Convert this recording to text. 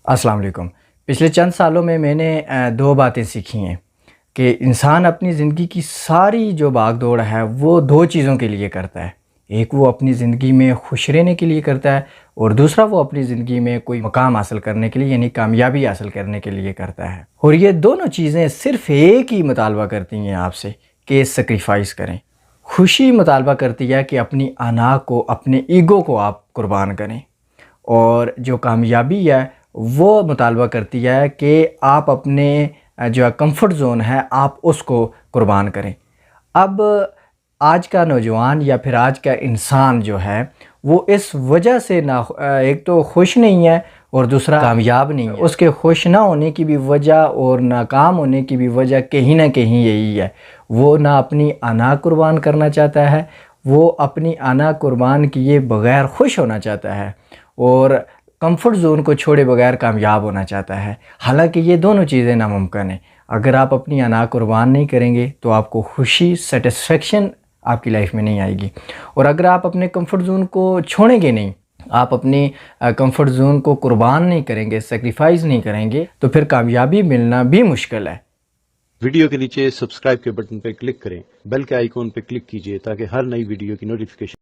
السلام علیکم۔ پچھلے چند سالوں میں نے دو باتیں سیکھی ہیں کہ انسان اپنی زندگی کی ساری جو بھاگ دوڑ ہے وہ دو چیزوں کے لیے کرتا ہے۔ ایک وہ اپنی زندگی میں خوش رہنے کے لیے کرتا ہے، اور دوسرا وہ اپنی زندگی میں کوئی مقام حاصل کرنے کے لیے یعنی کامیابی حاصل کرنے کے لیے کرتا ہے۔ اور یہ دونوں چیزیں صرف ایک ہی مطالبہ کرتی ہیں آپ سے کہ سیکریفائس کریں۔ خوشی مطالبہ کرتی ہے کہ اپنی انا کو، اپنے ایگو کو آپ قربان کریں، اور جو کامیابی ہے وہ مطالبہ کرتی ہے کہ آپ اپنے جو کمفرٹ زون ہے آپ اس کو قربان کریں۔ اب آج کا نوجوان یا پھر آج کا انسان جو ہے وہ اس وجہ سے ایک تو خوش نہیں ہے اور دوسرا کامیاب نہیں ہے۔ اس کے خوش نہ ہونے کی بھی وجہ اور ناکام ہونے کی بھی وجہ کہیں نہ کہیں یہی ہے، وہ نہ اپنی انا قربان کرنا چاہتا ہے، وہ اپنی انا قربان کیے بغیر خوش ہونا چاہتا ہے، اور کمفرٹ زون کو چھوڑے بغیر کامیاب ہونا چاہتا ہے۔ حالانکہ یہ دونوں چیزیں ناممکن ہیں۔ اگر آپ اپنی انا قربان نہیں کریں گے تو آپ کو خوشی، سیٹسفیکشن آپ کی لائف میں نہیں آئے گی، اور اگر آپ اپنے کمفرٹ زون کو چھوڑیں گے نہیں، آپ اپنی کمفرٹ زون کو قربان نہیں کریں گے، سیکریفائز نہیں کریں گے، تو پھر کامیابی ملنا بھی مشکل ہے۔ ویڈیو کے نیچے سبسکرائب کے بٹن پر کلک کریں، بیل کے آئیکن پر کلک کیجئے تاکہ ہر نئی ویڈیو کی نوٹیفیکیشن